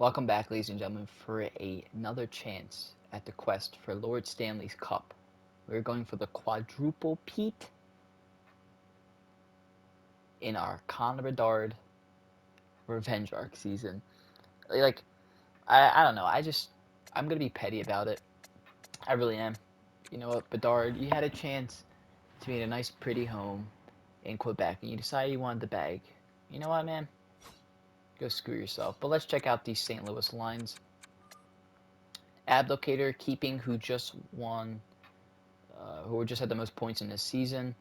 Welcome back, ladies and gentlemen, for another chance at the quest for Lord Stanley's Cup. We're going for the quadruple peat in our Conor Bedard Revenge Arc season. Like, I don't know. I'm going to be petty about it. I really am. You know what, Bedard, you had a chance to be in a nice, pretty home in Quebec, and you decided you wanted the bag. You know what, man? Go screw yourself. But let's check out these St. Louis lines. Ablocator keeping, who just won who just had the most points in this season.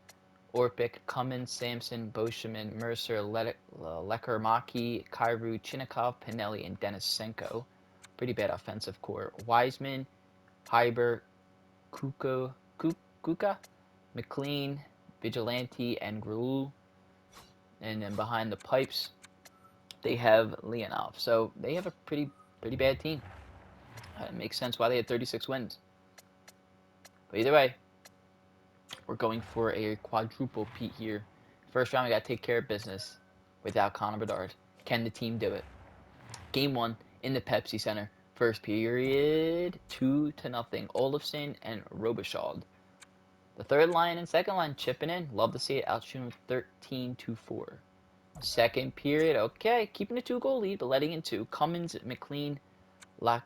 Orpik, Cummins, Sampson, Boscheman, Mercer, Lekermaki, Kairu, Chinnikov, Pinelli, and Denisenko. Pretty bad offensive core. Wiseman, Hyber, Kuka, McLean, Vigilante, and Grul. And then behind the pipes, they have Leonov. So they have a pretty bad team. It makes sense why they had 36 wins. But either way, we're going for a quadruple peat here. First round, we got to take care of business without Connor Bedard. Can the team do it? Game 1 in the Pepsi Center. First period, 2-0. Olofsson and Robichaud. The third line and second line chipping in. Love to see it. Outshooting 13-4. Second period, okay, keeping a 2-goal lead, but letting in 2. Cummins, McLean, Laxonen,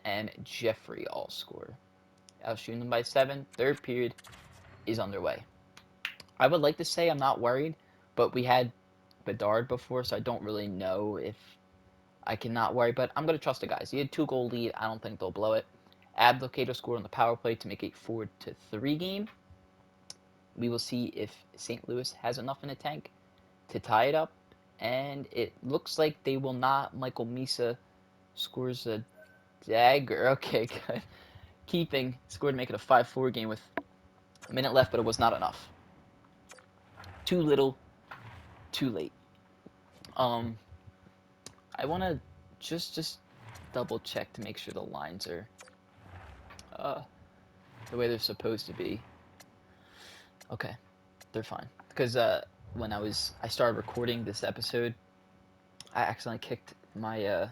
and Jeffrey all score. Outshooting them by 7. Third period is underway. I would like to say I'm not worried, but we had Bedard before, so I don't really know if I cannot worry. But I'm going to trust the guys. He had 2-goal lead. I don't think they'll blow it. Ablocator scored on the power play to make it 4-3 game. We will see if St. Louis has enough in the tank to tie it up. And it looks like they will not. Michael Misa scores a dagger. Okay, good. Keeping scored to make it a 5-4 game with a minute left, but it was not enough. Too little, too late. I want to just double check to make sure the lines are uh, the way they're supposed to be. Okay, they're fine. Because when I started recording this episode, I accidentally kicked my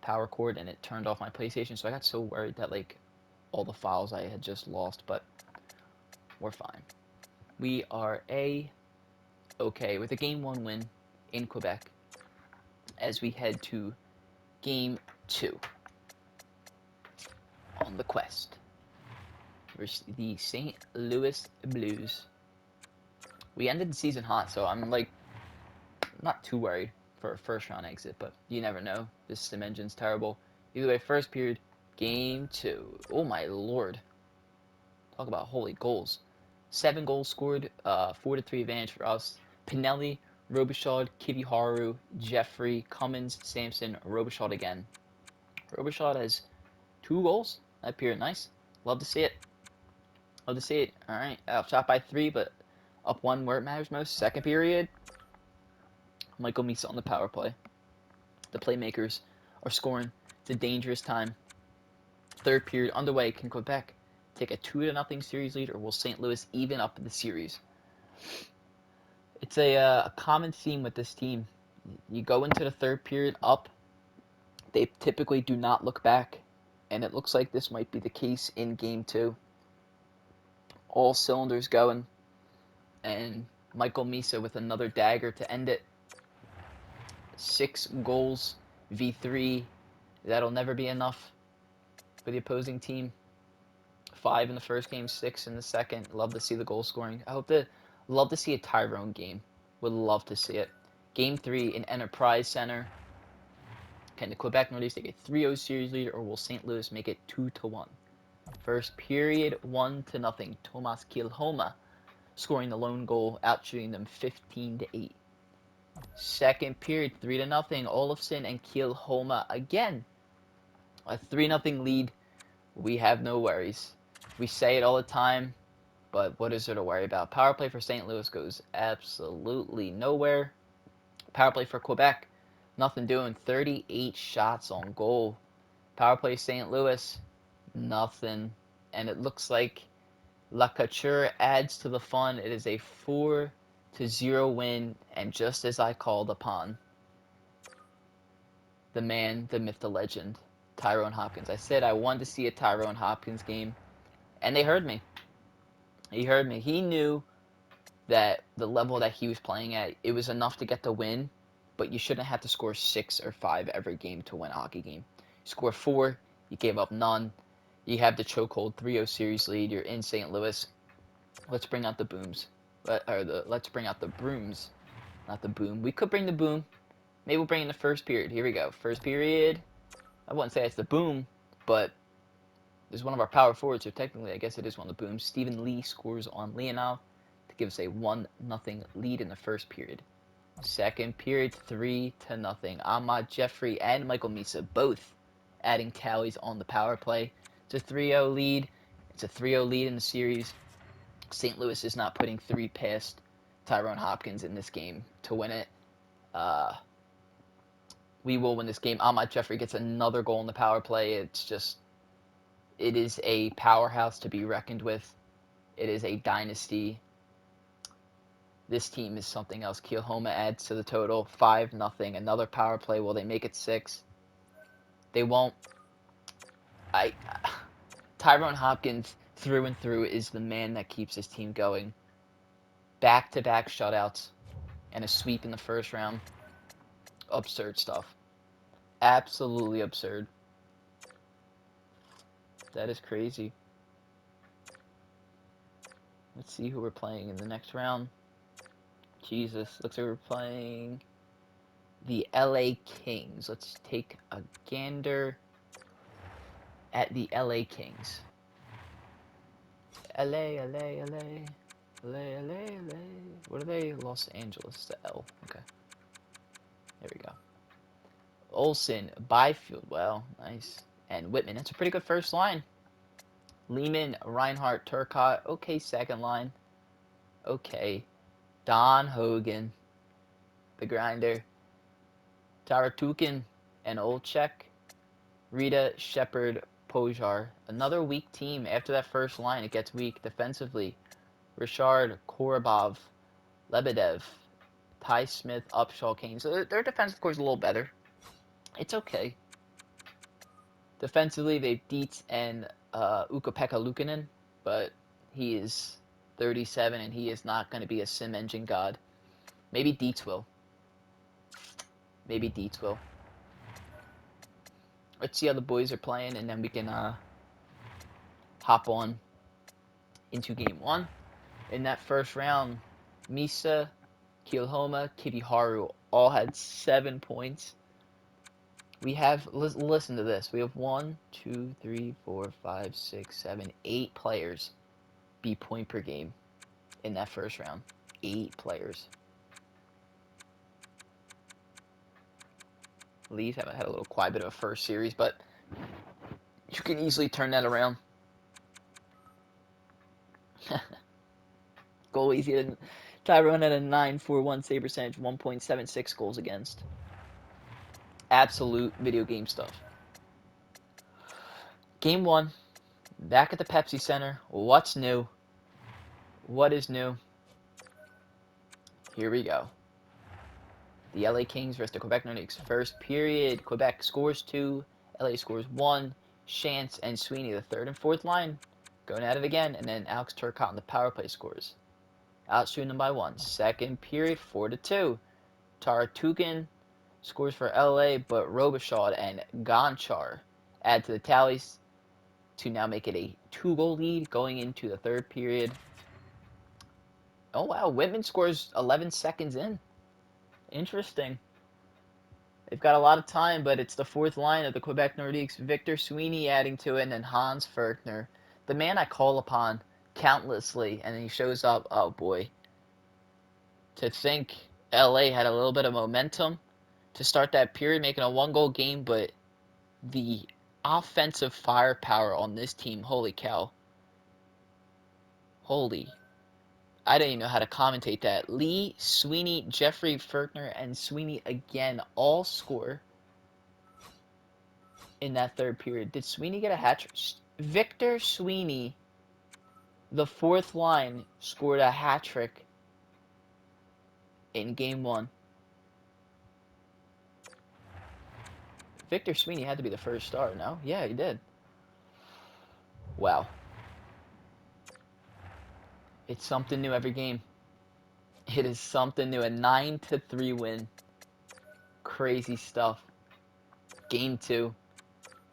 power cord and it turned off my PlayStation, so I got so worried that like all the files I had just lost, but we're fine. We are okay with a game 1 win in Quebec as we head to game 2 on the quest versus the St. Louis Blues. We ended the season hot, so I'm like not too worried for a first round exit, but you never know. This sim engine's terrible. Either way, first period, game 2. Oh my lord. Talk about holy goals. 7 goals scored, 4-3 advantage for us. Pinelli, Robichaud, Kiviharu, Jeffrey, Cummins, Sampson, Robichaud again. Robichaud has 2 goals that period. Nice. Love to see it. Love to see it. Alright, outshot by 3, but up 1 where it matters most. Second period, Michael Misa on the power play. The playmakers are scoring. It's a dangerous time. Third period underway. Can Quebec take a 2-0 series lead, or will St. Louis even up the series? It's a common theme with this team. You go into the third period up, they typically do not look back, and it looks like this might be the case in Game 2. All cylinders going, and Michael Misa with another dagger to end it. 6 goals, v3. That'll never be enough for the opposing team. 5 in the first game, 6 in the second. Love to see the goal scoring. Love to see a Tyrone game. Would love to see it. Game 3 in Enterprise Center. Can the Quebec Nordiques take a 3-0 series lead, or will St. Louis make it 2-1? First period, 1-0. Tomas Kilhoma scoring the lone goal, outshooting them 15-8. Second period, 3-0. Olofsson and Kilhoma again. A 3-0 lead. We have no worries. We say it all the time, but what is there to worry about? Power play for St. Louis goes absolutely nowhere. Power play for Quebec, nothing doing. 38 shots on goal. Power play St. Louis, nothing. And it looks like La Couture adds to the fun. It is a 4-0 win, and just as I called upon. the man, the myth, the legend, Tyrone Hopkins. I said I wanted to see a Tyrone Hopkins game, and they heard me. He heard me. He knew that the level that he was playing at, it was enough to get the win, but you shouldn't have to score 6 or 5 every game to win a hockey game. You score 4, you gave up none. You have the chokehold 3-0 series lead. You're in St. Louis. Let's bring out the booms. Let's bring out the brooms, not the boom. We could bring the boom. Maybe we'll bring in the first period. Here we go. First period. I wouldn't say it's the boom, but there's one of our power forwards, so technically I guess it is one of the booms. Stephen Lee scores on Leonov to give us a 1-0 lead in the first period. Second period, 3-0. Ahmad Jeffrey and Michael Misa both adding tallies on the power play. It's a 3-0 lead. It's a 3-0 lead in the series. St. Louis is not putting 3 past Tyrone Hopkins in this game to win it. We will win this game. Ahmad Jeffrey gets another goal in the power play. It is a powerhouse to be reckoned with. It is a dynasty. This team is something else. Kielhoma adds to the total. 5-0. Another power play. Will they make it 6? They won't. Tyrone Hopkins, through and through, is the man that keeps his team going. Back-to-back shutouts and a sweep in the first round. Absurd stuff. Absolutely absurd. That is crazy. Let's see who we're playing in the next round. Jesus, looks like we're playing the LA Kings. Let's take a gander at the LA Kings. LA. What are they? Los Angeles, the L. Okay. There we go. Olsen, Byfield, well, nice. And Whitman. That's a pretty good first line. Lehman, Reinhardt, Turcotte. Okay, second line. Okay. Don Hogan, the grinder. Taratukin and Olchek. Rita, Shepard, Pojar. Another weak team. After that first line, it gets weak defensively. Richard, Korobov, Lebedev, Ty Smith, Upshaw, Kane. So their defense, of course, is a little better. It's okay. Defensively, they have Dietz and Ukko-Pekka Luukkonen, but he is 37 and he is not going to be a sim engine god. Maybe Dietz will. Let's see how the boys are playing, and then we can hop on into game 1. In that first round, Misa, Kielhoma, Kibiharu all had 7 points. We have, listen to this, we have 1, 2, 3, 4, 5, 6, 7, 8 players be point per game in that first round. 8 players. Leafs haven't had a little quiet bit of a first series, but you can easily turn that around. Goalies, he had Tyrone at a 9.41 save percentage, 1.76 goals against. Absolute video game stuff. Game 1, back at the Pepsi Center. What's new? What is new? Here we go. The LA Kings versus the Quebec Nordiques. First period, Quebec scores 2, LA scores 1. Chance and Sweeney, the third and fourth line, going at it again, and then Alex Turcotte on the power play scores. Outshooting them by 1. Second period, 4-2. Taratukin scores for LA, but Robichaud and Gonchar add to the tallies to now make it a 2-goal lead going into the third period. Oh, wow. Whitman scores 11 seconds in. Interesting. They've got a lot of time, but it's the fourth line of the Quebec Nordiques. Victor Sweeney adding to it, and then Hans Ferkner. The man I call upon countlessly, and he shows up. Oh, boy. To think LA had a little bit of momentum to start that period, making a 1-goal game, but the offensive firepower on this team, holy cow. I don't even know how to commentate that. Lee, Sweeney, Jeffrey, Ferkner, and Sweeney again all score in that third period. Did Sweeney get a hat trick? Victor Sweeney, the fourth line, scored a hat trick in game 1. Victor Sweeney had to be the first star, no? Yeah, he did. Wow. It's something new every game. It is something new. A 9-3 win. Crazy stuff. Game 2.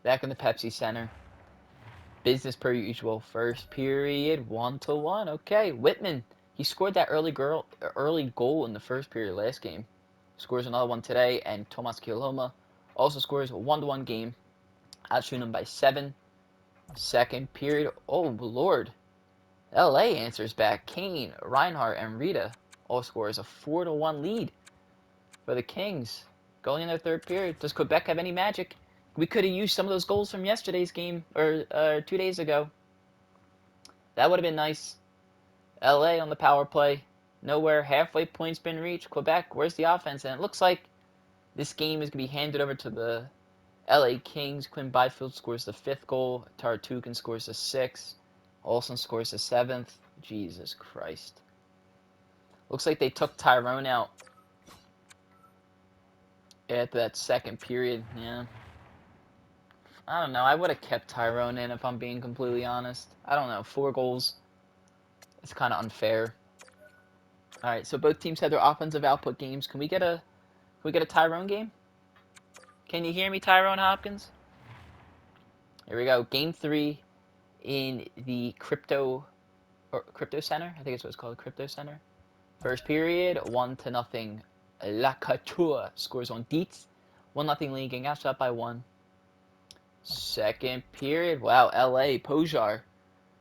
Back in the Pepsi Center. Business per usual. First period, 1-1. Okay, Whitman. He scored that early goal in the first period last game. Scores another one today, and Tomas Kieloma also scores a 1-1 game. Outshooting him by 7. Second period. Oh Lord. LA answers back. Kane, Reinhardt, and Rita all scores a 4-1 lead for the Kings. Going in their third period. Does Quebec have any magic? We could have used some of those goals from yesterday's game, or 2 days ago. That would have been nice. LA on the power play. Nowhere. Halfway point's been reached. Quebec, where's the offense? And it looks like this game is going to be handed over to the LA Kings. Quinn Byfield scores the 5th goal. Tartukin scores the 6th. Olsen scores the 7th. Jesus Christ. Looks like they took Tyrone out at that second period. Yeah. I don't know. I would have kept Tyrone in if I'm being completely honest. I don't know. 4 goals. It's kind of unfair. All right. So both teams had their offensive output games. Can we get a Tyrone game? Can you hear me, Tyrone Hopkins? Here we go. Game 3 in the Crypto Center. I think it's what it's called, Crypto Center. First period, 1-0. La Couture scores on Dietz. 1-0 lead, getting outshot by 1. Second period, wow, LA Pojar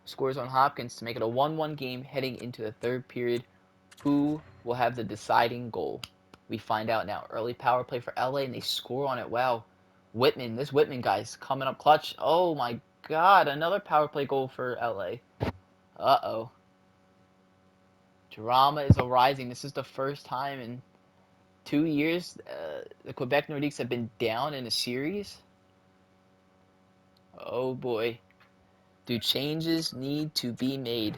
scores on Hopkins to make it a 1-1 game heading into the third period. Who will have the deciding goal? We find out now. Early power play for LA, and they score on it. Wow. Whitman, this Whitman guy's coming up clutch. Oh my God, another power play goal for LA. Uh-oh. Drama is arising. This is the first time in 2 years the Quebec Nordiques have been down in a series. Oh boy. Do changes need to be made?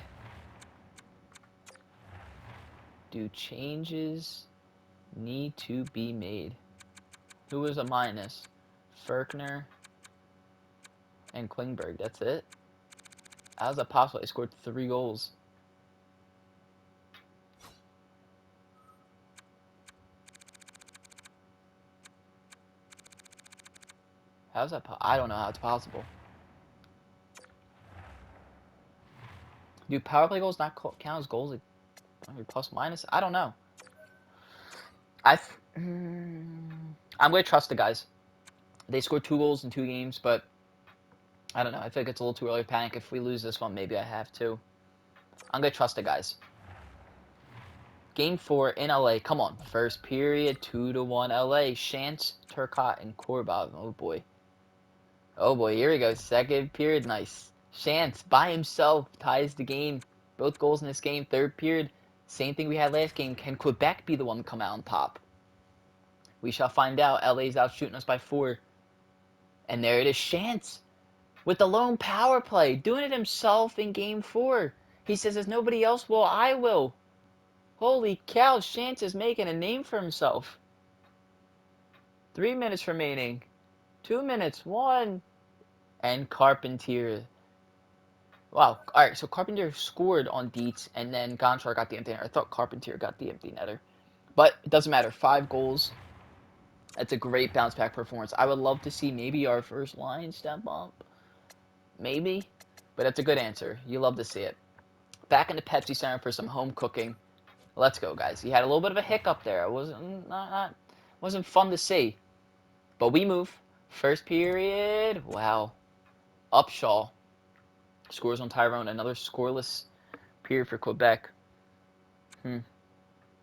Do changes need to be made? Who was a minus? Ferkner and Klingberg. That's it? How's that possible? They scored 3 goals. How's that I don't know how it's possible. Do power play goals not count as goals? Like, plus minus? I don't know. I'm going to trust the guys. They scored 2 goals in 2 games, but I don't know. I feel like it's a little too early to panic. If we lose this one, maybe I have to. I'm going to trust the guys. Game 4 in LA. Come on. First period, 2-1 LA. Shantz, Turcotte, and Korbov. Oh, boy. Oh, boy. Here we go. Second period. Nice. Shantz, by himself, ties the game. Both goals in this game. Third period. Same thing we had last game. Can Quebec be the one to come out on top? We shall find out. LA's out shooting us by 4. And there it is. Shantz with the lone power play. Doing it himself in game 4. He says, if nobody else will, I will. Holy cow, Shantz is making a name for himself. 3 minutes remaining. 2 minutes. 1. And Carpentier. Wow. Alright, so Carpentier scored on Dietz, and then Gonchar got the empty netter. I thought Carpentier got the empty netter. But it doesn't matter. 5 goals. That's a great bounce back performance. I would love to see maybe our first line step up. Maybe. But that's a good answer. You love to see it. Back in the Pepsi Center for some home cooking. Let's go, guys. He had a little bit of a hiccup there. It wasn't fun to see. But we move. First period. Wow. Upshaw scores on Tyrone. Another scoreless period for Quebec.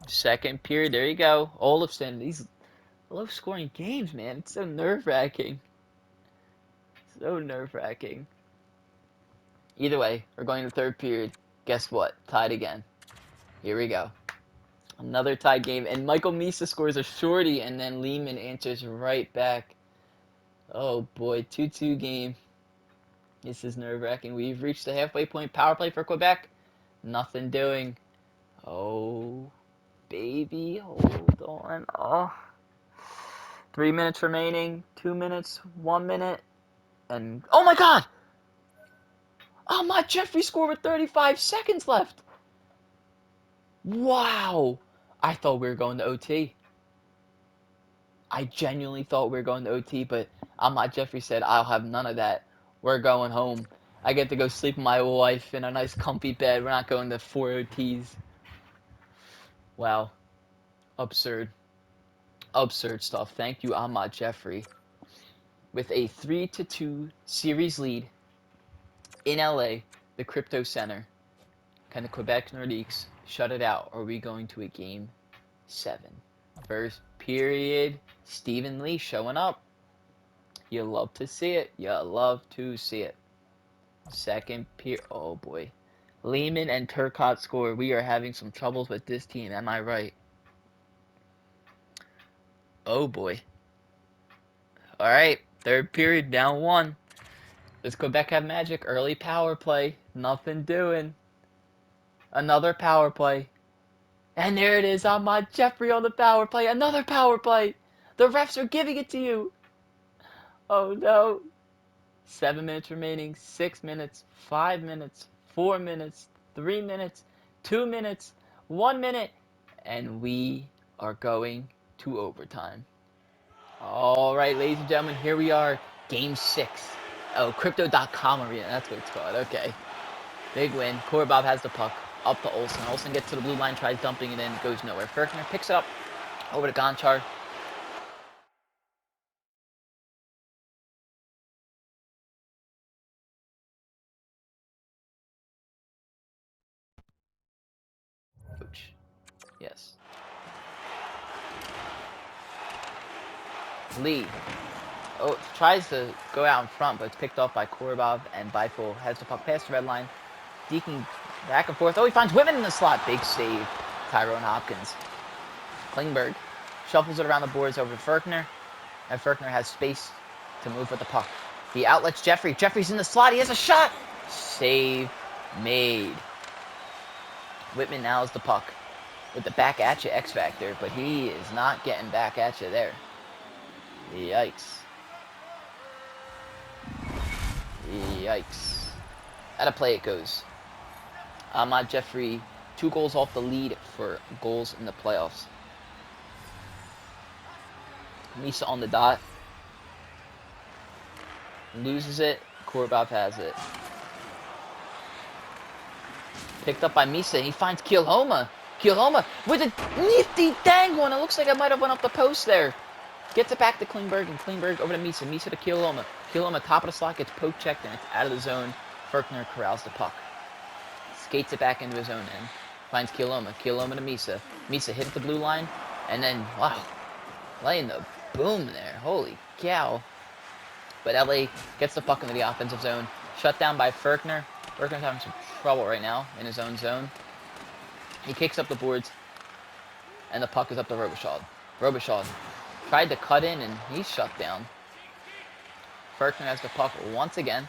Second period. There you go. Olofsson. These low-scoring games, man. It's so nerve-wracking. So nerve-wracking. Either way, we're going to the third period. Guess what? Tied again. Here we go. Another tied game. And Michael Misa scores a shorty, and then Lehman answers right back. Oh, boy. 2-2 game. This is nerve-wracking. We've reached the halfway point. Power play for Quebec. Nothing doing. Oh, baby. Hold on. Oh. 3 minutes remaining. 2 minutes. 1 minute. And oh my god! Ahmad Jeffrey scored with 35 seconds left. Wow! I thought we were going to OT. I genuinely thought we were going to OT, but Ahmad Jeffrey said, I'll have none of that. We're going home. I get to go sleep with my wife in a nice comfy bed. We're not going to 4 OTs. Wow. Absurd. Absurd stuff. Thank you, Ahmad Jeffrey. With a 3-2 series lead in LA, the Crypto Center. Can the Quebec Nordiques shut it out? Or are we going to a game 7? First period, Stephen Lee showing up. You love to see it. You love to see it. Second period, oh boy. Lehman and Turcotte score. We are having some troubles with this team, am I right? Oh boy. Alright, third period, down 1. Does Quebec have magic? Early power play. Nothing doing. Another power play. And there it is, Ahmad Jeffrey on the power play. Another power play. The refs are giving it to you. Oh no. 7 minutes remaining. 6 minutes. 5 minutes. 4 minutes. 3 minutes. 2 minutes. 1 minute. And we are going to overtime. Alright, ladies and gentlemen, here we are. Game 6. Oh, Crypto.com Arena. That's what it's called. Okay. Big win. Korbov has the puck. Up to Olsen. Olsen gets to the blue line, tries dumping it in, goes nowhere. Ferkner picks it up over to Gonchar. Coach. Yes. Lee. Oh, tries to go out in front, but it's picked off by Korbov, and Beifel has the puck past the red line. Deacon back and forth. Oh, he finds Whitman in the slot. Big save. Tyrone Hopkins. Klingberg shuffles it around the boards over to Ferkner, and Ferkner has space to move with the puck. He outlets Jeffrey. Jeffrey's in the slot. He has a shot. Save made. Whitman now has the puck with the back at you X Factor, but he is not getting back at you there. Yikes. Yikes. At a play it goes. Ahmad Jeffrey, 2 goals off the lead for goals in the playoffs. Misa on the dot. Loses it. Korbov has it. Picked up by Misa, and he finds Kielhoma. Kielhoma with a nifty dang one. It looks like I might have went up the post there. Gets it back to Klingberg, and Klingberg over to Misa. Misa to Kielhoma. Kielhoma, top of the slot, gets poke checked, and it's out of the zone. Ferkner corrals the puck. Skates it back into his own end. Finds Kielhoma. Kielhoma to Misa. Misa hit the blue line, and then, wow, laying the boom there. Holy cow. But LA gets the puck into the offensive zone. Shut down by Ferkner. Ferkner's having some trouble right now in his own zone. He kicks up the boards, and the puck is up to Robichaud. Robichaud tried to cut in, and he's shut down. Ferkner has the puck once again.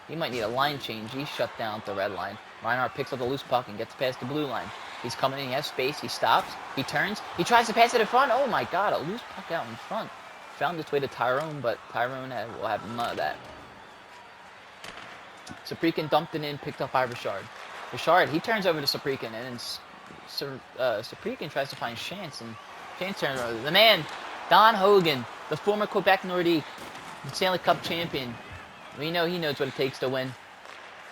He might need a line change. He's shut down at the red line. Reinhardt picks up the loose puck and gets past the blue line. He's coming in. He has space. He stops. He turns. He tries to pass it in front. Oh, my God. A loose puck out in front. Found its way to Tyrone, but Tyrone will have none of that. Saprikin dumped it in, picked up by Richard. Richard, he turns over to Saprikin, and then Saprikin tries to find Chance, and Chance turns over. The man, Don Hogan, the former Quebec Nordique, the Stanley Cup champion. We know he knows what it takes to win.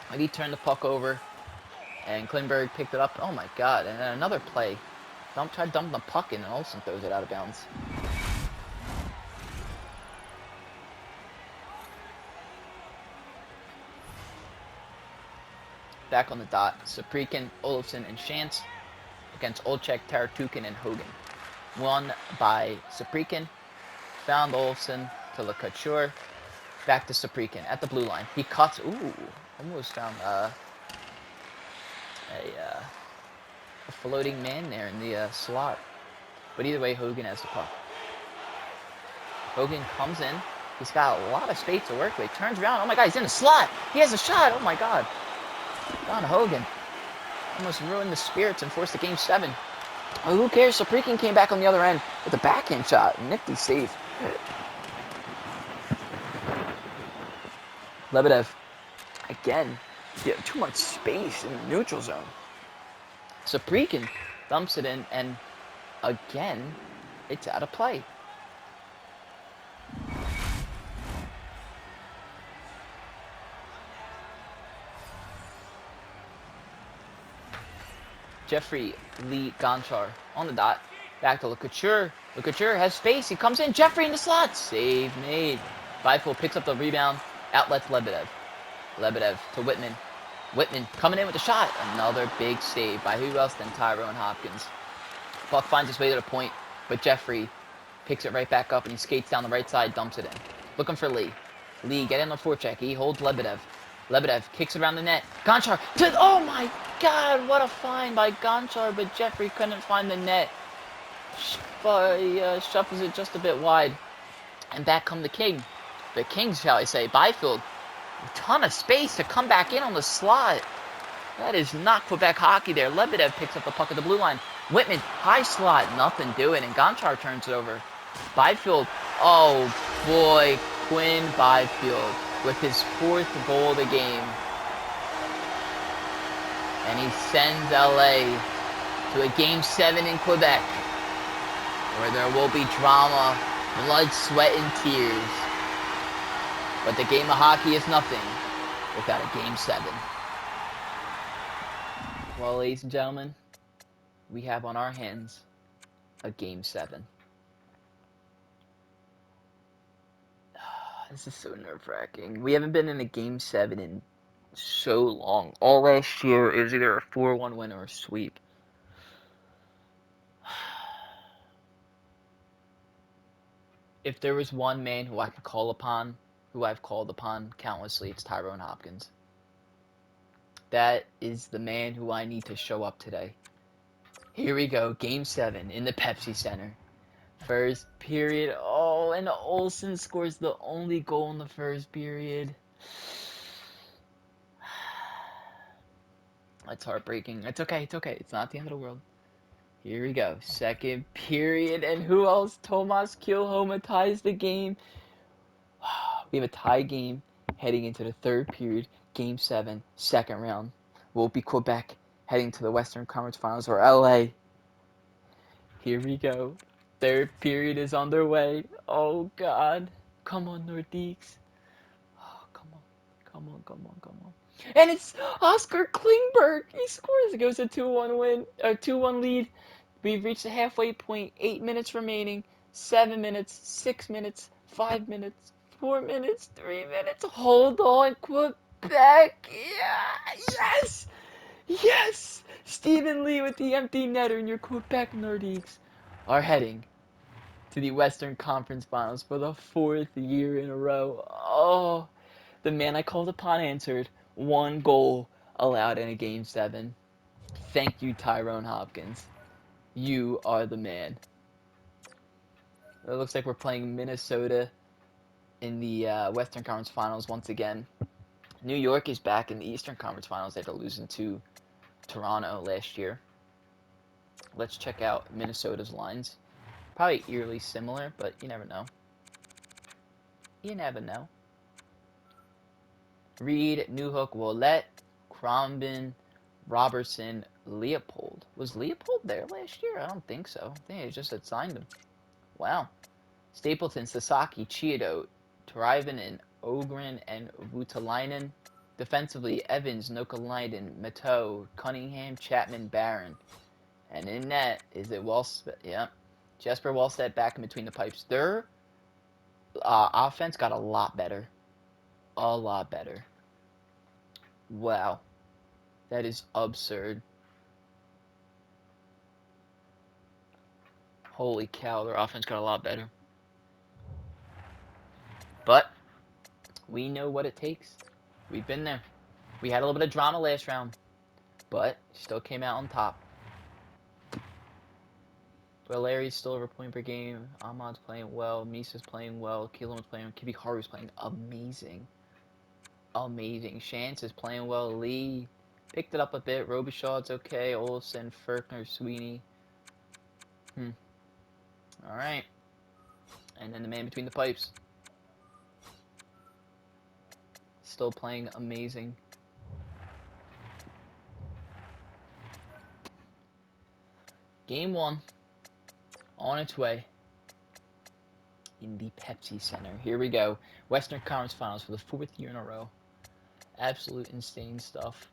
But he turned the puck over, and Klingberg picked it up. Oh my God! And then another play. Tried to dump the puck in, and Olsen throws it out of bounds. Back on the dot, Saprikin, Olofsson, and Chance against Olchek, Taratukin, and Hogan. Won by Saprikin. Found Olofsson to Le Couture. Back to Saprikin at the blue line. He cuts. Ooh, almost found a floating man there in the slot. But either way, Hogan has the puck. Hogan comes in. He's got a lot of space to work with. Turns around. Oh my God, he's in the slot. He has a shot. Oh my God. Don Hogan almost ruined the spirits and forced the game 7. Oh, who cares? Saprikin came back on the other end. with a backhand shot. Nifty save. Lebedev, again, you have too much space in the neutral zone. Saprikin dumps it in, and again, it's out of play. Jeffrey Lee Gonchar on the dot. Back to LeCouture. LeCouture has space. He comes in. Jeffrey in the slot. Save made. Bifel picks up the rebound. Outlets Lebedev. Lebedev to Whitman. Whitman coming in with a shot. Another big save by who else than Tyrone Hopkins. Buck finds his way to the point, but Jeffrey picks it right back up and he skates down the right side, dumps it in. Looking for Lee. Lee, get in the forecheck. He holds Lebedev. Lebedev kicks it around the net. Gonchar to, oh my god, what a find by Gonchar, but Jeffrey couldn't find the net. He shuffles it just a bit wide. And back come the King. The Kings, shall I say. Byfield. A ton of space to come back in on the slot. That is not Quebec hockey there. Lebedev picks up the puck at the blue line. Whitman, high slot, nothing doing, and Gonchar turns it over. Byfield, oh boy, Quinn Byfield with his 4th goal of the game. And he sends LA to a Game 7 in Quebec, where there will be drama, blood, sweat, and tears. But the game of hockey is nothing without a Game 7. Well, ladies and gentlemen, we have on our hands a Game 7. This is so nerve-wracking. We haven't been in a Game 7 in so long. All last year, it was either a 4-1 win or a sweep. If there was one man who I could call upon, who I've called upon countlessly, it's Tyrone Hopkins. That is the man who I need to show up today. Here we go, Game 7 in the Pepsi Center. First period. Oh, and Olsen scores the only goal in the first period. That's heartbreaking. It's okay. It's okay. It's not the end of the world. Here we go. Second period. And who else? Tomas Kielhoma ties the game. We have a tie game heading into the third period. Game 7, second round. Will be Quebec heading to the Western Conference Finals, or LA. Here we go. Third period is underway. Oh, God. Come on, Nordiques. Oh, come on. Come on, come on, come on. And it's Oscar Klingberg. He scores. It goes a 2-1 win, or 2-1 lead. We've reached the halfway point. 8 minutes remaining. 7 minutes, 6 minutes, 5 minutes, 4 minutes, 3 minutes. Hold on, Quebec. Yeah, yes, yes. Stephen Lee with the empty netter, and your Quebec Nordiques are heading to the Western Conference Finals for the 4th year in a row. Oh, the man I called upon answered. 1 goal allowed in a Game 7. Thank you, Tyrone Hopkins. You are the man. It looks like we're playing Minnesota in the Western Conference Finals once again. New York is back in the Eastern Conference Finals after losing to Toronto last year. Let's check out Minnesota's lines. Probably eerily similar, but you never know. You never know. Reed, Newhook, Willette, Crombin, Robertson, Leopold. Was Leopold there last year? I don't think so. I think they just had signed him. Wow. Stapleton, Sasaki, Chiodo, Tarivanen, Ogren, and Voutilainen. Defensively, Evans, Nokalainen, Mateau, Cunningham, Chapman, Barron. And in net, is it Wallstedt? Yeah. Jesper Wallstedt back in between the pipes. Their offense got a lot better. A lot better. Wow. That is absurd. Holy cow, their offense got a lot better. But we know what it takes. We've been there. We had a little bit of drama last round, but still came out on top. Larry's still over point per game. Ahmad's playing well. Misa's playing well. Keelan's playing. Kibi Haru's playing amazing. Amazing. Chance is playing well. Lee picked it up a bit. Robichaud's okay. Olsen, Ferkner, Sweeney. All right. And then the man between the pipes. Still playing amazing. Game 1 on its way in the Pepsi Center. Here we go. Western Conference Finals for the 4th year in a row. Absolute insane stuff.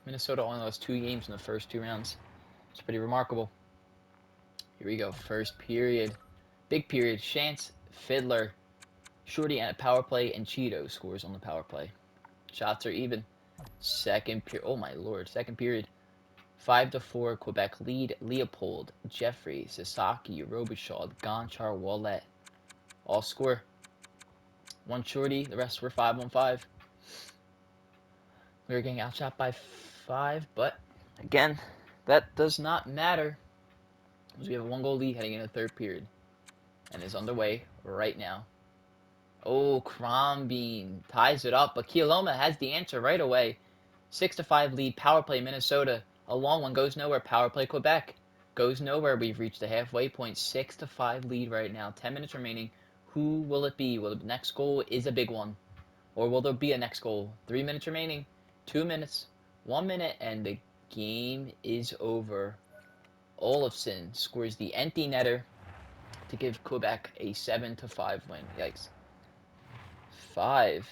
Minnesota only lost 2 games in the first 2 rounds. It's pretty remarkable. Here we go. First period. Big period. Chance, Fiddler, Shorty and a power play, and Cheeto scores on the power play. Shots are even. Second period. Oh my lord. Second period. 5-4 Quebec lead. Leopold, Jeffrey, Sasaki, Robichaud, Gonchar, Wallet. All score. One Shorty. The rest were 5-on-5. We were getting outshot by 5, but again, that does not matter because we have a 1-goal lead heading into the third period, and is underway right now. Oh, Crombie ties it up, but Kieloma has the answer right away. 6-5 lead, power play Minnesota. A long one goes nowhere. Power play Quebec goes nowhere. We've reached the halfway point. 6-5 lead right now. 10 minutes remaining. Who will it be? Well, the next goal is a big one, or will there be a next goal? 3 minutes remaining. 2 minutes. 1 minute, and the game is over. Olofsson scores the empty netter to give Quebec a 7-5 win. Yikes. 5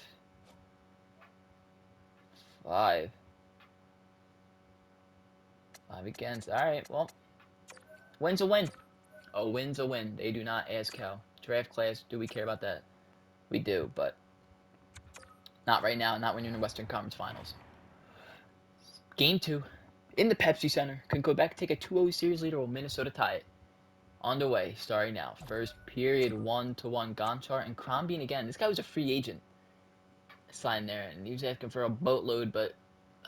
against. Alright, well, win's a win. A win's a win. They do not ask how. Draft class, do we care about that? We do, but not right now. Not when you're in the Western Conference Finals. Game 2 in the Pepsi Center. Can Quebec take a 2-0 series lead, or will Minnesota tie it? Underway, starting now. First period, 1-1. Gonchar and Crombie again. This guy was a free agent signed there, and he was asking for a boatload, but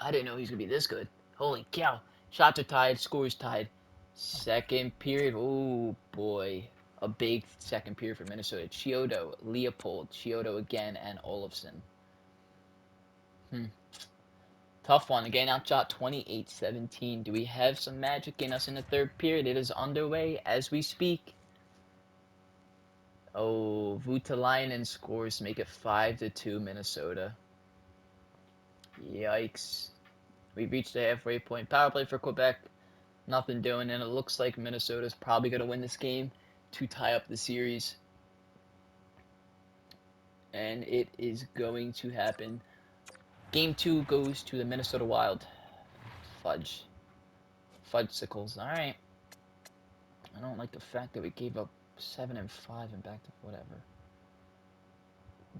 I didn't know he was going to be this good. Holy cow. Shots are tied, scores tied. Second period, oh boy. A big second period for Minnesota. Chiodo, Leopold, Chiodo again, and Olofsson. Tough one. Again, outshot 28-17. Do we have some magic in us in the third period? It is underway as we speak. Oh, Voutilainen scores to make it 5-2 Minnesota. Yikes. We've reached the halfway point. Power play for Quebec. Nothing doing, and it looks like Minnesota's probably going to win this game to tie up the series. And it is going to happen. Game 2 goes to the Minnesota Wild. Fudgesicles. Alright. I don't like the fact that we gave up 7-5 and back to whatever.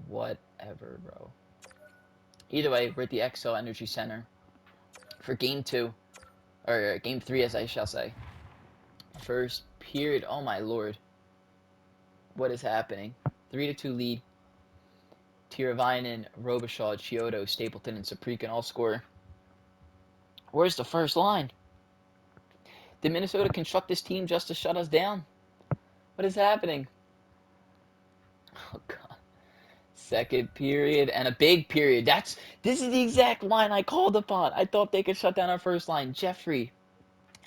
Whatever, bro. Either way, we're at the XL Energy Center for Game 2. Or Game 3, as I shall say. First period. Oh, my lord. What is happening? 3-2 lead. Tiravainen, Robichaud, Chiodo, Stapleton, and Saprikan all score. Where's the first line? Did Minnesota construct this team just to shut us down? What is happening? Oh, God. Second period and a big period. This is the exact line I called upon. I thought they could shut down our first line. Jeffrey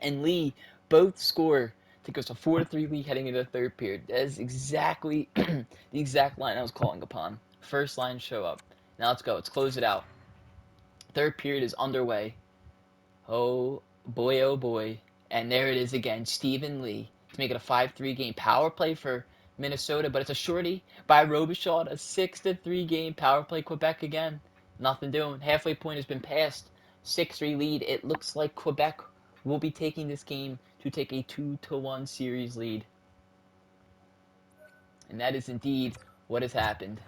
and Lee both score to go to 4-3 lead heading into the third period. That is exactly the exact line I was calling upon. First line show up. Now let's go. Let's close it out. Third period is underway. Oh boy. And there it is again. Stephen Lee to make it a 5-3 game. Power play for Minnesota, but it's a shorty by Robichaud. A 6-3 game. Power play Quebec again. Nothing doing. Halfway point has been passed. 6-3 lead. It looks like Quebec will be taking this game to take a 2-1 series lead. And that is indeed what has happened.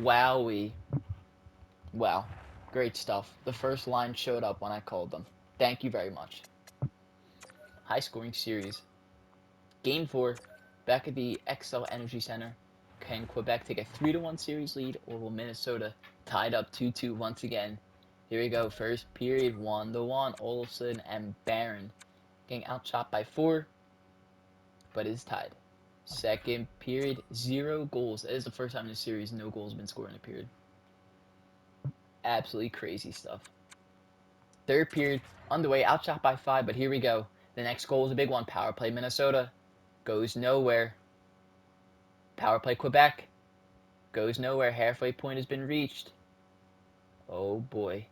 Wowee. Wow. Great stuff. The first line showed up when I called them. Thank you very much. High scoring series. Game 4. Back at the XL Energy Center. Can Quebec take a 3-1 series lead, or will Minnesota tied up 2-2 once again? Here we go. First period, 1-1. Olofsson and Barron getting outshot by 4, but is tied. Second period, 0 goals. That is the first time in the series no goals have been scored in a period. Absolutely crazy stuff. Third period, underway, outshot by 5, but here we go. The next goal is a big one. Power play Minnesota. Goes nowhere. Power play Quebec. Goes nowhere. Halfway point has been reached. Oh boy.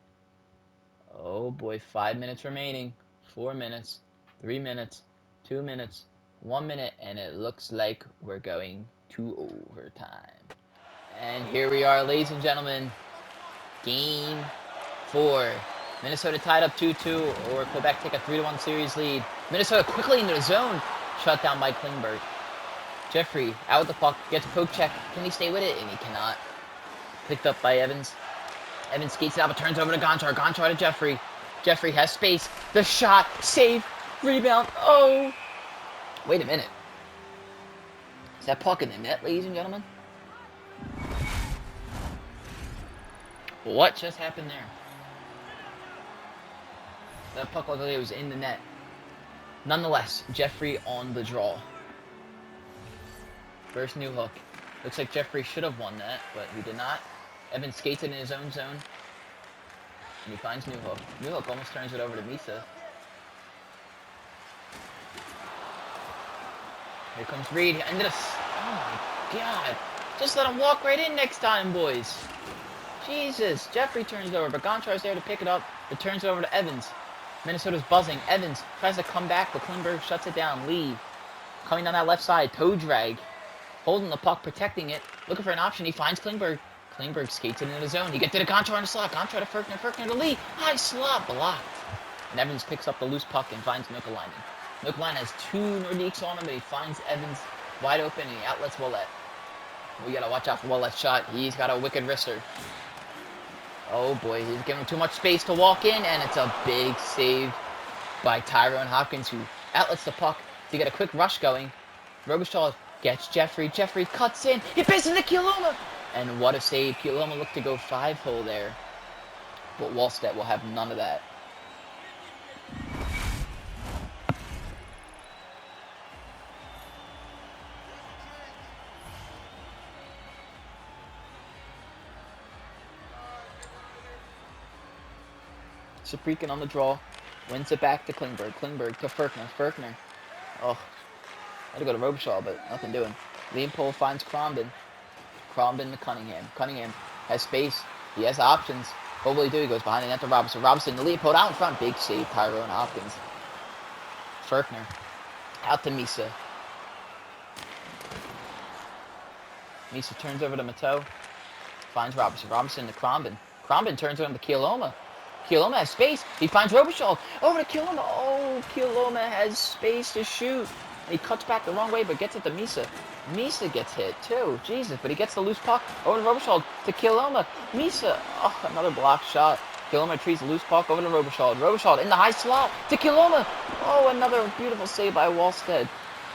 Oh boy. 5 minutes remaining. 4 minutes. 3 minutes. 2 minutes. 1 minute. And it looks like we're going to overtime. And here we are, ladies and gentlemen. Game 4. Minnesota tied up 2-2, or Quebec take a 3-1 series lead. Minnesota quickly into the zone. Shut down by Klingberg. Jeffrey out with the puck, gets poke check. Can he stay with it? And he cannot. Picked up by Evans. Evans skates it out, but turns over to Gonchar. Gonchar to Jeffrey. Jeffrey has space. The shot, save, rebound. Oh! Wait a minute. Is that puck in the net, ladies and gentlemen? What just happened there? That puck looked like it was in the net. Nonetheless, Jeffrey on the draw. First new hook. Looks like Jeffrey should have won that, but he did not. Evans skates it in his own zone. And he finds new hook. New hook almost turns it over to Misa. Here comes Reed. Oh my god. Just let him walk right in next time, boys. Jesus. Jeffrey turns it over, but Gonchar's there to pick it up. It turns it over to Evans. Minnesota's buzzing. Evans tries to come back, but Klingberg shuts it down. Lee coming down that left side. Toe drag. Holding the puck, protecting it. Looking for an option. He finds Klingberg. Klingberg skates it into the zone. He gets to the Gonchar on the slot. Gonchar to Ferkner. Ferkner to Lee. High slot. Blocked. And Evans picks up the loose puck and finds Nokalainen. Nokalainen has 2 Nordiques on him, but he finds Evans wide open and he outlets Ouellet. We gotta watch out for Ouellet's shot. He's got a wicked wrister. Oh boy, he's giving him too much space to walk in, and it's a big save by Tyrone Hopkins, who outlets the puck to get a quick rush going. Robichaud gets Jeffrey. Jeffrey cuts in. He pisses into Kieloma. And what a save. Kieloma looked to go 5-hole there. But Wallstedt will have none of that. Saprikin on the draw. Wins it back to Klingberg. Klingberg to Ferkner. Ferkner. Oh. Had to go to Robichaud, but nothing doing. Leopold finds Crombin. Crombin to Cunningham. Cunningham has space. He has options. What will he do? He goes behind the net to Robinson. Robinson to Leopold out in front. Big save, Tyrone Hopkins. Ferkner. Out to Misa. Misa turns over to Mateau. Finds Robinson. Robinson to Crombin. Crombin turns over to Kieloma. Kieloma has space. He finds Robichaud. Over to Kieloma. Oh, Kieloma has space to shoot. He cuts back the wrong way, but gets it to Misa. Misa gets hit, too. Jesus, but he gets the loose puck over to Robichaud to Kieloma. Misa. Oh, another blocked shot. Kieloma retrieves the loose puck over to Robichaud. Robichaud in the high slot to Kieloma. Oh, another beautiful save by Wallstedt.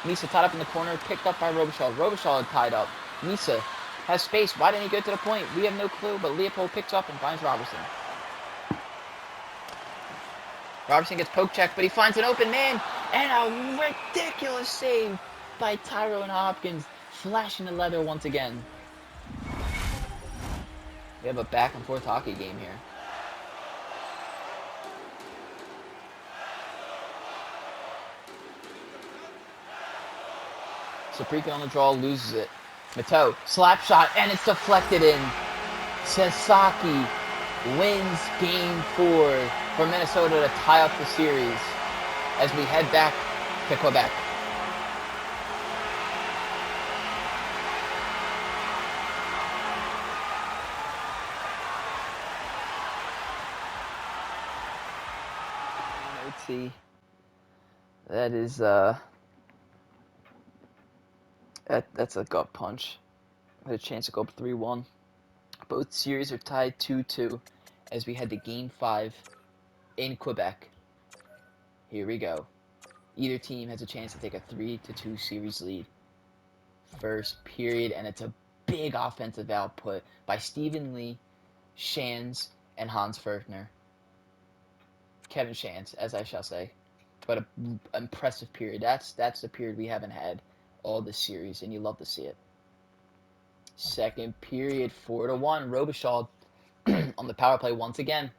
Misa tied up in the corner, picked up by Robichaud. Robichaud tied up. Misa has space. Why didn't he go to the point? We have no clue, but Leopold picks up and finds Robertson. Robertson gets poke checked, but he finds an open man. And a ridiculous save by Tyrone Hopkins. Flashing the leather once again. We have a back and forth hockey game here. Saprikin on the draw, loses it. Mateau, slap shot, and it's deflected in. Sasaki wins game 4 for Minnesota to tie up the series as we head back to Quebec. Let's see. That is that's a gut punch. Had a chance to go up 3-1. Both series are tied 2-2 as we head to Game 5 in Quebec. Here we go. Either team has a chance to take a 3-2 series lead. First period, and it's a big offensive output by Stephen Lee, Shands, and Hans Ferkner. Kevin Shands, as I shall say. But an impressive period. That's the period we haven't had all this series, and you love to see it. Second period, 4-1. Robichaud on the power play once again.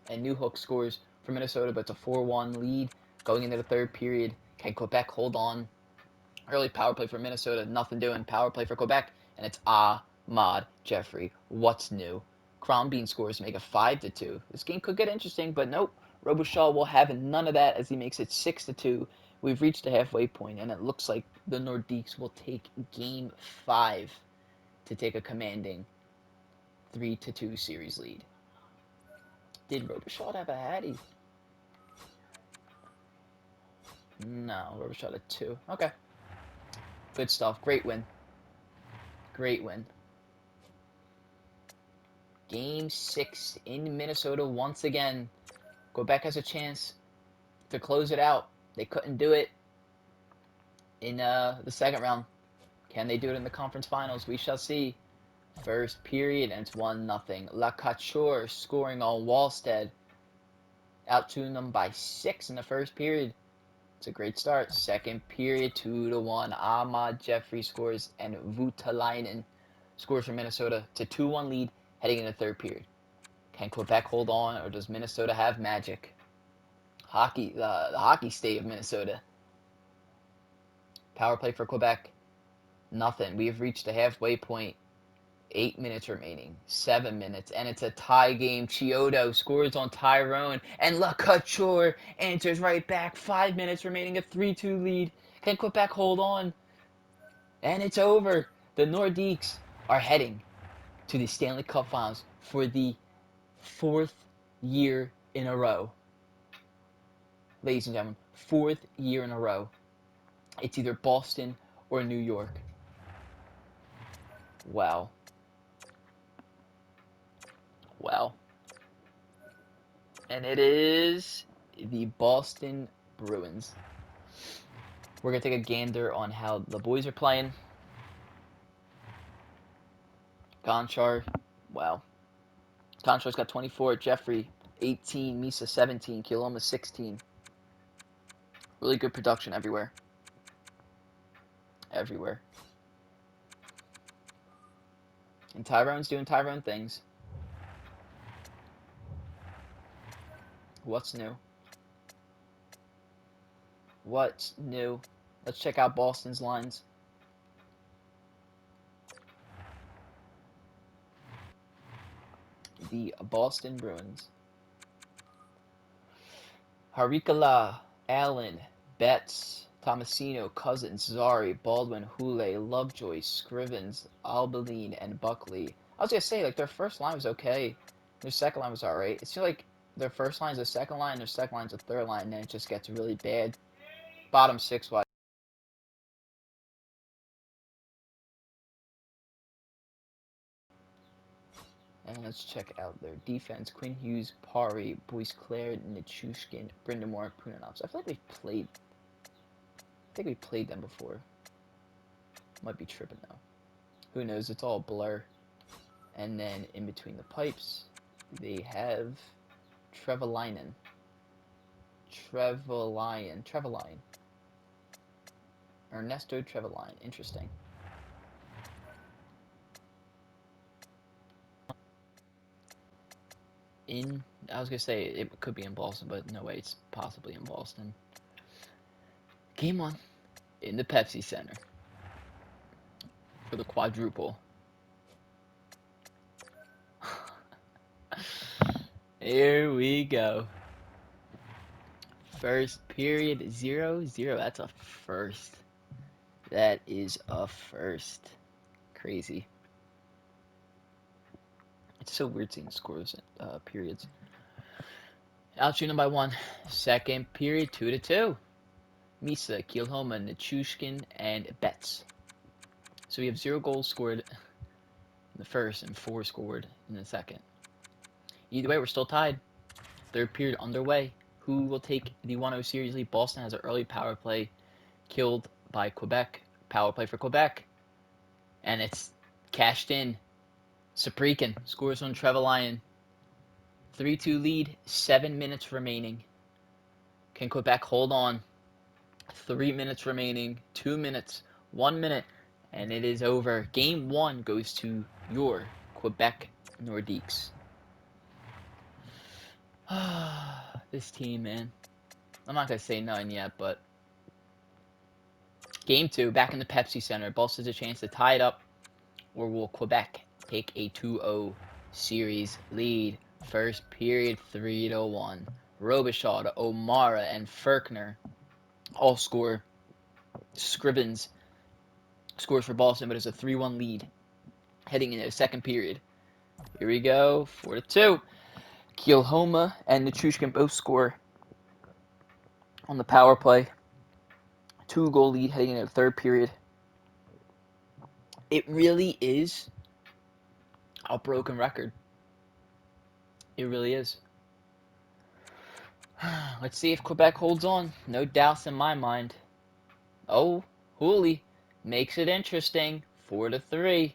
And Newhook scores for Minnesota, but it's a 4-1 lead going into the third period. Can Quebec hold on? Early power play for Minnesota, nothing doing. Power play for Quebec, and it's Ahmad Jeffrey. What's new? Crombeen scores to make it 5-2. This game could get interesting, but nope. Robichaud will have none of that as he makes it 6-2. We've reached the halfway point, and it looks like the Nordiques will take Game 5 to take a commanding 3-2 series lead. Did Robichaud have a Hattie? No, Robichaud had 2. Okay. Good stuff. Great win. Great win. Game 6 in Minnesota once again. Quebec has a chance to close it out. They couldn't do it in the second round. Can they do it in the conference finals? We shall see. First period, and it's 1-0. La Couture scoring on Wallstead. Out-tuned them by 6 in the first period. It's a great start. Second period, 2-1. Ahmad Jeffrey scores, and Voutilainen scores for Minnesota to 2-1 lead heading into the third period. Can Quebec hold on, or does Minnesota have magic? Hockey, the hockey state of Minnesota. Power play for Quebec, nothing. We have reached the halfway point. 8 minutes remaining, 7 minutes, and it's a tie game. Chiodo scores on Tyrone, and La Couture answers right back. 5 minutes remaining, a 3-2 lead. Can Quebec hold on? And it's over. The Nordiques are heading to the Stanley Cup Finals for the 4th year in a row. Ladies and gentlemen, 4th year in a row. It's either Boston or New York. Wow. Wow. And it is the Boston Bruins. We're going to take a gander on how the boys are playing. Gonchar, wow. Gonchar's got 24, Jeffrey 18, Misa 17, Kiloma 16. Really good production everywhere. Everywhere. And Tyrone's doing Tyrone things. What's new? What's new? Let's check out Boston's lines. The Boston Bruins. Harikala, Allen, Betts, Tomasino, Cousins, Zari, Baldwin, Hule, Lovejoy, Scrivens, Albaline, and Buckley. I was going to say, like, their first line was okay. Their second line was alright. It seems like their first line is the second line, their second line is the third line, and then it just gets really bad. Bottom 6 wide. And let's check out their defense. Quinn Hughes, Pari, Boyce Claire, Nichushkin, Brindamore, Punanovs. I feel like we played them before. Might be tripping though. Who knows? It's all blur. And then in between the pipes, they have Trevelyan. Ernesto Trevelyan. Interesting. I was going to say it could be in Boston, but no way, it's possibly in Boston. Game 1 in the Pepsi Center for the quadruple. Here we go. First period, 0-0. That's a first. That is a first. Crazy. It's so weird seeing scores periods. Outshooting by 1. Second period, 2-2. Misa, Kielhoma, Nichushkin, and Betts. So we have 0 goals scored in the first and 4 scored in the second. Either way, we're still tied. Third period underway. Who will take the 1-0 series lead? Boston has an early power play killed by Quebec. Power play for Quebec. And it's cashed in. Saprikin scores on Trevelyan. 3-2 lead. 7 minutes remaining. Can Quebec hold on? 3 minutes remaining. 2 minutes. 1 minute. And it is over. Game 1 goes to your Quebec Nordiques. This team, man. I'm not going to say none yet, but Game 2, back in the Pepsi Center. Boston has a chance to tie it up, or will Quebec take a 2-0 series lead? First period, 3-1. Robichaud, O'Mara, and Ferkner all score. Scrivens scores for Boston, but it's a 3-1 lead heading into the second period. Here we go, 4-2. Kielhoma and Nichushkin both score on the power play. 2-goal lead heading into the third period. It really is a broken record. It really is. Let's see if Quebec holds on. No doubts in my mind. Oh, Hooley makes it interesting. 4-3.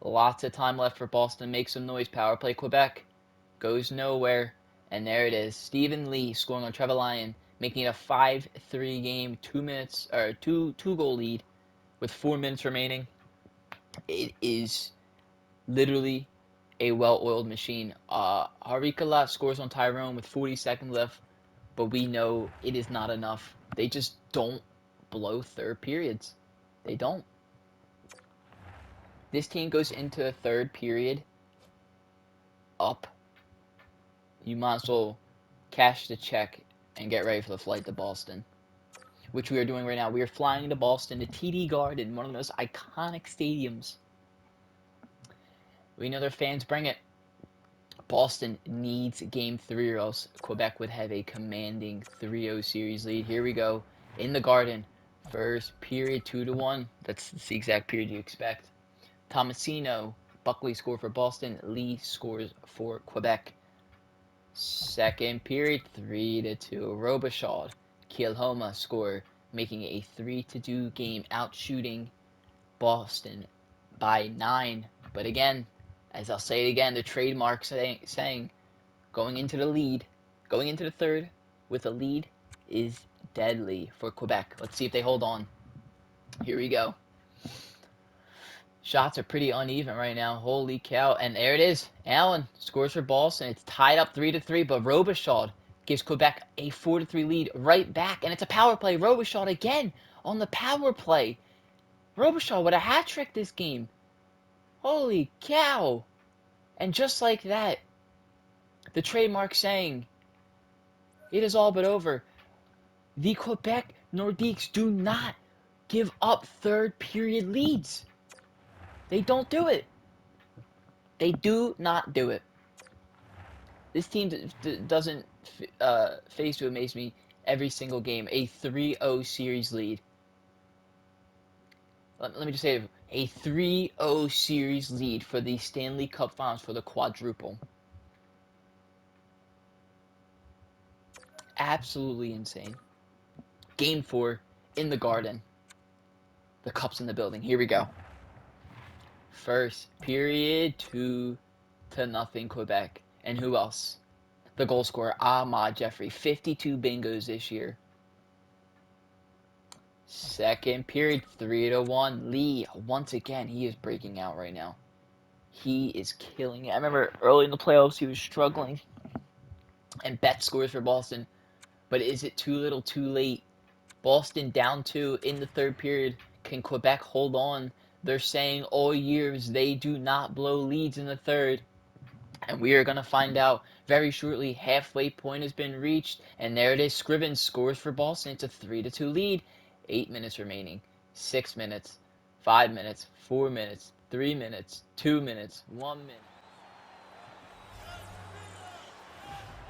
Lots of time left for Boston. Make some noise. Power play Quebec. Goes nowhere. And there it is. Stephen Lee scoring on Trevor Lyon, making it a 5-3 game, 2-goal lead with 4 minutes remaining. It is literally a well-oiled machine. Harikala scores on Tyrone with 40 seconds left, but we know it is not enough. They just don't blow third periods. They don't. This team goes into the third period up. You might as well cash the check and get ready for the flight to Boston, which we are doing right now. We are flying to Boston, to TD Garden, one of the most iconic stadiums. We know their fans bring it. Boston needs game 3 or else Quebec would have a commanding 3-0 series lead. Here we go. In the Garden. First period, 2-1. That's the exact period you expect. Tomasino, Buckley score for Boston. Lee scores for Quebec. Second period, 3-2. Robichaud, Kielhoma score, making it a 3-2 game, outshooting Boston by 9. But again, as I'll say it again, the trademark saying going into the third with a lead is deadly for Quebec. Let's see if they hold on. Here we go. Shots are pretty uneven right now. Holy cow. And there it is. Allen scores for Boston. It's tied up 3-3, but Robichaud gives Quebec a 4-3 lead right back. And it's a power play. Robichaud again on the power play. Robichaud with a hat trick this game. Holy cow. And just like that, the trademark saying, it is all but over. The Quebec Nordiques do not give up third period leads. They don't do it. They do not do it. This team doesn't face to amaze me every single game. A 3-0 series lead. Let me just say it. A 3-0 series lead for the Stanley Cup Finals for the quadruple. Absolutely insane. Game 4 in the Garden. The Cup's in the building. Here we go. First period, 2-0 Quebec. And who else? The goal scorer, Ahmad Jeffrey. 52 bingos this year. Second period, 3-1. Lee, once again, he is breaking out right now. He is killing it. I remember early in the playoffs, he was struggling. And Bet scores for Boston. But is it too little, too late? Boston down 2 in the third period. Can Quebec hold on? They're saying all years they do not blow leads in the third. And we are going to find out very shortly. Halfway point has been reached. And there it is. Scrivens scores for Boston. It's a 3-2 lead. 8 minutes remaining. 6 minutes. 5 minutes. 4 minutes. 3 minutes. 2 minutes. 1 minute.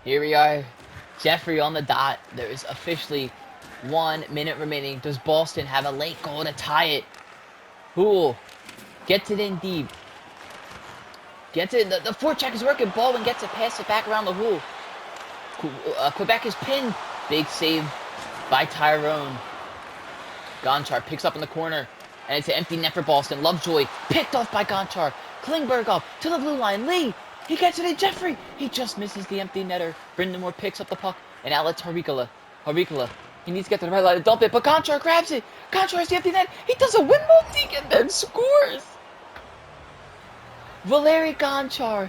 Here we are. Jeffrey on the dot. There is officially 1 minute remaining. Does Boston have a late goal to tie it? Hool gets it in deep. Gets it. The forecheck is working. Baldwin gets it. Pass it back around the Hool. Quebec is pinned. Big save by Tyrone. Gonchar picks up in the corner. And it's an empty net for Boston. Lovejoy picked off by Gonchar. Klingberg up to the blue line. Lee. He gets it in. Jeffrey. He just misses the empty netter. Brindamore picks up the puck. And out lets Harikala. He needs to get to the right line to dump it. But Gonchar grabs it. Gonchar has the empty net. He does a windmill deke and then scores. Valeri Gonchar.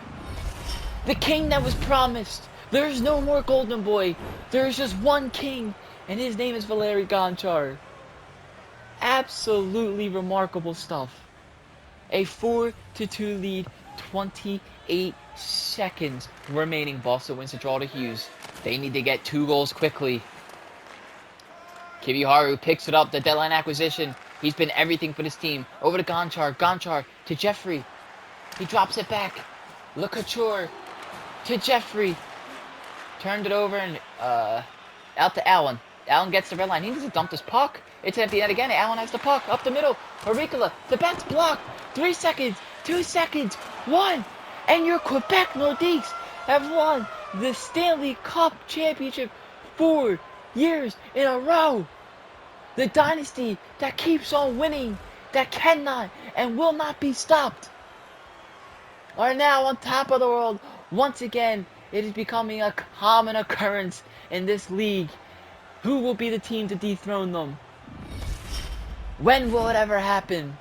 The king that was promised. There is no more golden boy. There is just one king. And his name is Valeri Gonchar. Absolutely remarkable stuff. A 4-2 lead, 28 seconds remaining. Boston wins the draw to Hughes. They need to get 2 goals quickly. Kibiharu picks it up, the deadline acquisition. He's been everything for this team. Over to Gonchar. Gonchar to Jeffrey. He drops it back. Le Couture to Jeffrey. Turned it over and out to Allen. Allen gets the red line. He needs to dump this puck. It's empty net again. Allen has the puck up the middle. Auricula, the bat's blocked. 3 seconds, 2 seconds, 1. And your Quebec Nordiques have won the Stanley Cup Championship 4 years in a row. The dynasty that keeps on winning, that cannot and will not be stopped, are now on top of the world. Once again, it is becoming a common occurrence in this league. Who will be the team to dethrone them? When will it ever happen?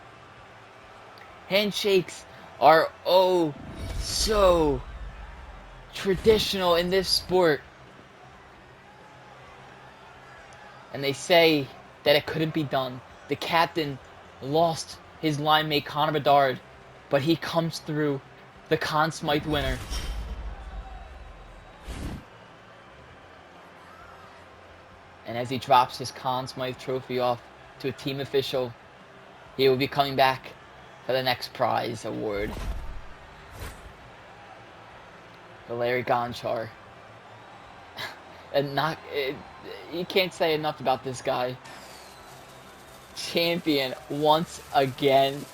Handshakes are oh so traditional in this sport. And they say that it couldn't be done. The captain lost his line mate Connor Bedard, but he comes through, the Conn Smythe winner. And as he drops his Conn Smythe trophy off to a team official, he will be coming back for the next prize award. For Larry Gonchar. And you can't say enough about this guy. Champion once again.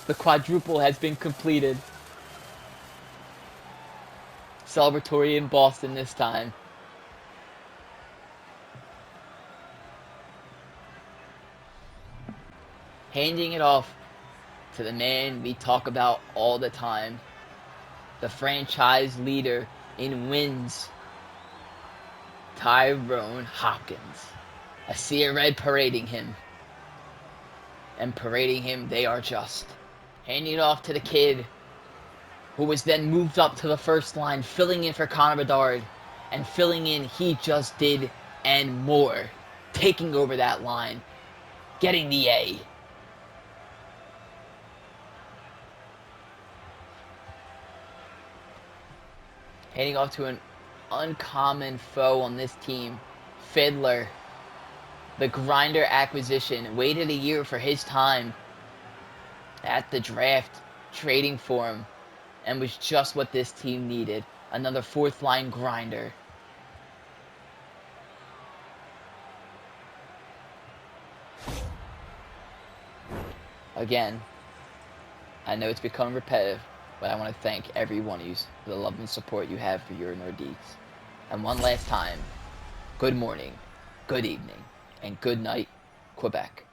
The quadruple has been completed. Celebratory in Boston this time. Handing it off to the man we talk about all the time. The franchise leader in wins. Tyrone Hopkins. I see a red parading him. And parading him they are just. Handing it off to the kid, who was then moved up to the first line, filling in for Connor Bedard. And filling in, he just did and more. Taking over that line. Getting the A. Handing off to an uncommon foe on this team. Fiddler. The grinder acquisition. Waited a year for his time at the draft, trading for him, and was just what this team needed. Another 4th line grinder. Again, I know it's become repetitive, but I want to thank every one of you for the love and support you have for your Nordiques. And one last time, good morning, good evening, and good night, Quebec.